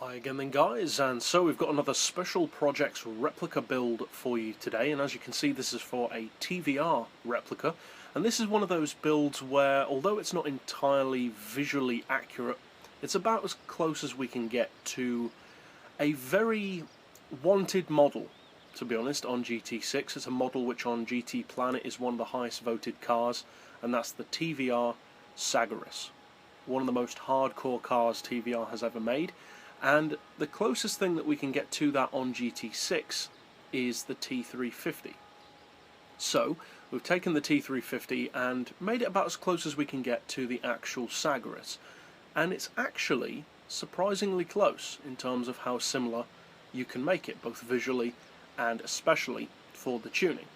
Hi again then guys, and so we've got another special projects replica build for you today, and as you can see this is for a TVR replica, and this is one of those builds where although it's not entirely visually accurate, it's about as close as we can get to a very wanted model, to be honest, on GT6. It's a model which on GTPlanet is one of the highest voted cars, and that's the TVR Sagaris. One of the most hardcore cars TVR has ever made. And the closest thing that we can get to that on GT6 is the T350. So we've taken the T350 and made it about as close as we can get to the actual Sagaris. And it's actually surprisingly close in terms of how similar you can make it, both visually and especially for the tuning.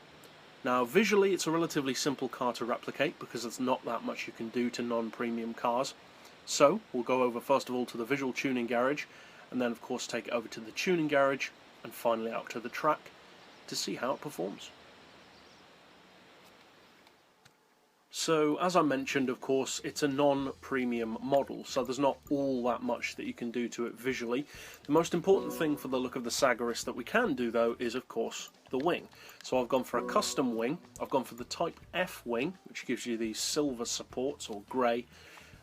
Now visually it's a relatively simple car to replicate because there's not that much you can do to non-premium cars. So we'll go over first of all to the visual tuning garage, and then of course take it over to the tuning garage, and finally out to the track to see how it performs. So as I mentioned, of course, it's a non-premium model, so there's not all that much that you can do to it visually. The most important thing for the look of the Sagaris that we can do though is of course the wing. So I've gone for a custom wing. I've gone for the Type F wing, which gives you these silver supports, or grey.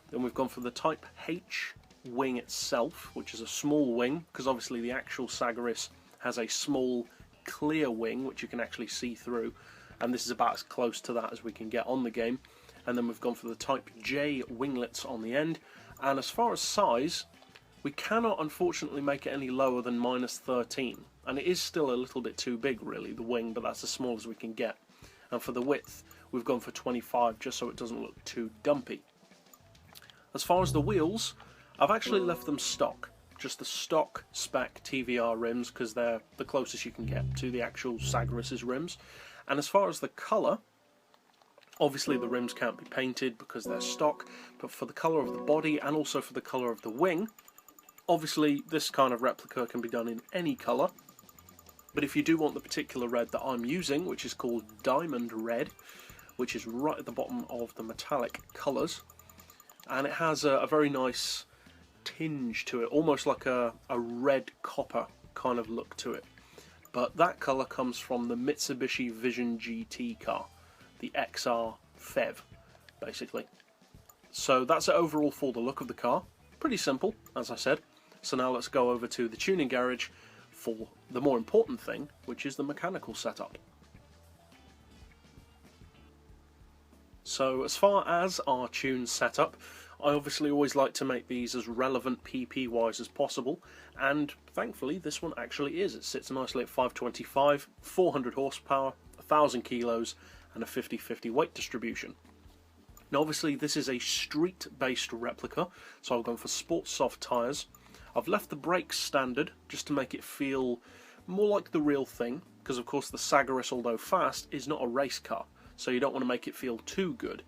Then we've gone for the Type H wing itself, which is a small wing, because obviously the actual Sagaris has a small clear wing which you can actually see through, and this is about as close to that as we can get on the game. And then we've gone for the Type J winglets on the end, and as far as size, we cannot unfortunately make it any lower than -13, and it is still a little bit too big really, the wing, but that's as small as we can get. And for the width we've gone for 25, just so it doesn't look too dumpy. As far as the wheels, I've actually left them stock, just the stock spec TVR rims, because they're the closest you can get to the actual Sagaris' rims. And as far as the colour, obviously the rims can't be painted because they're stock, but for the colour of the body and also for the colour of the wing, obviously this kind of replica can be done in any colour, but if you do want the particular red that I'm using, which is called Diamond Red, which is right at the bottom of the metallic colours, and it has a very nice tinge to it, almost like a red copper kind of look to it. But that colour comes from the Mitsubishi Vision GT car, the XR FEV, basically. So that's it overall for the look of the car. Pretty simple, as I said. So now let's go over to the tuning garage for the more important thing, which is the mechanical setup. So as far as our tune setup, I obviously always like to make these as relevant PP wise as possible, and thankfully this one actually is. It sits nicely at 525, 400 horsepower, 1000 kilos and a 50-50 weight distribution. Now obviously this is a street based replica, so I've gone for sports soft tyres. I've left the brakes standard just to make it feel more like the real thing, because of course the Sagaris, although fast, is not a race car, so you don't want to make it feel too good.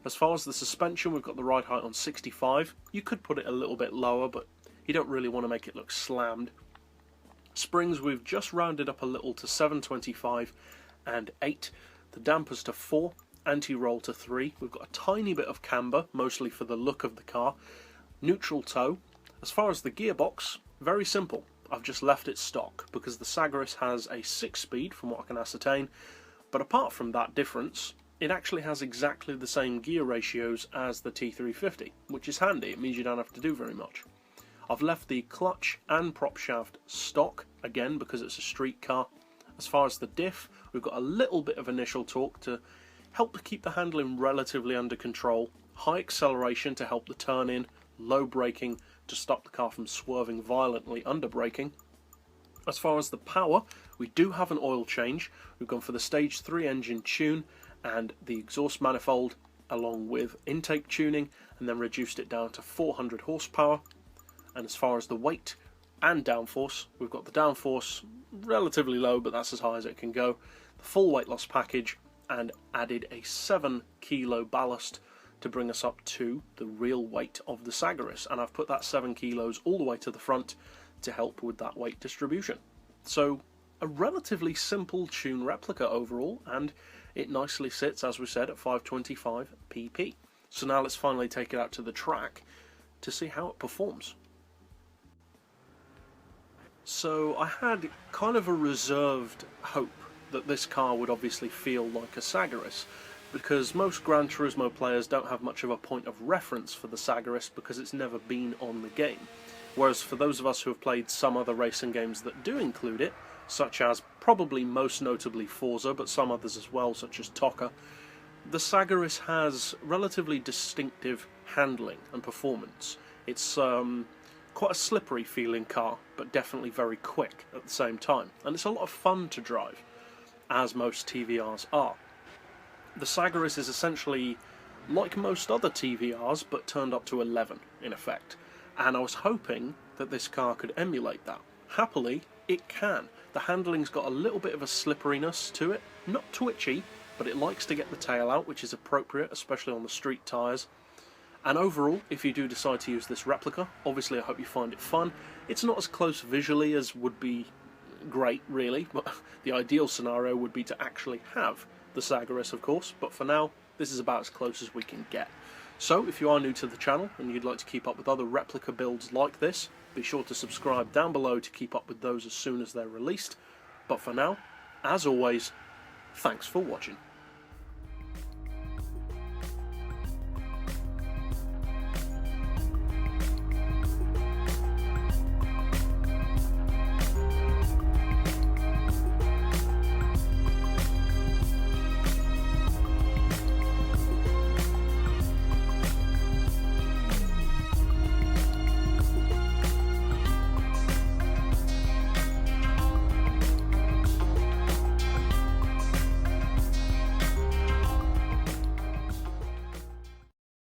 As far as the suspension, we've got the ride height on 65. You could put it a little bit lower, but you don't really want to make it look slammed. Springs, we've just rounded up a little to 725 and 8. The dampers to 4, anti-roll to 3. We've got a tiny bit of camber, mostly for the look of the car. Neutral toe. As far as the gearbox, very simple. I've just left it stock, because the Sagaris has a 6-speed, from what I can ascertain. But apart from that difference, it actually has exactly the same gear ratios as the T350, which is handy. It means you don't have to do very much. I've left the clutch and prop shaft stock, again because it's a street car. As far as the diff, we've got a little bit of initial torque to help to keep the handling relatively under control, high acceleration to help the turn in, low braking to stop the car from swerving violently under braking. As far as the power, we do have an oil change. We've gone for the Stage 3 engine tune and the exhaust manifold, along with intake tuning, and then reduced it down to 400 horsepower. And as far as the weight and downforce, we've got the downforce relatively low, but that's as high as it can go, the full weight loss package, and added a 7 kilo ballast to bring us up to the real weight of the Sagaris, and I've put that 7 kilos all the way to the front to help with that weight distribution. So a relatively simple tune replica overall, and it nicely sits, as we said, at 525 pp. So now let's finally take it out to the track to see how it performs. So I had kind of a reserved hope that this car would obviously feel like a Sagaris, because most Gran Turismo players don't have much of a point of reference for the Sagaris because it's never been on the game. Whereas for those of us who have played some other racing games that do include it, such as probably most notably Forza, but some others as well, such as TOCA, the Sagaris has relatively distinctive handling and performance. It's quite a slippery feeling car, but definitely very quick at the same time, and it's a lot of fun to drive, as most TVRs are. The Sagaris is essentially like most other TVRs, but turned up to 11, in effect, and I was hoping that this car could emulate that. Happily, it can. The handling's got a little bit of a slipperiness to it, not twitchy, but it likes to get the tail out, which is appropriate, especially on the street tyres. And overall, if you do decide to use this replica, obviously I hope you find it fun. It's not as close visually as would be great, really, but the ideal scenario would be to actually have the Sagaris, of course, but for now, this is about as close as we can get. So, if you are new to the channel and you'd like to keep up with other replica builds like this, be sure to subscribe down below to keep up with those as soon as they're released. But for now, as always, thanks for watching.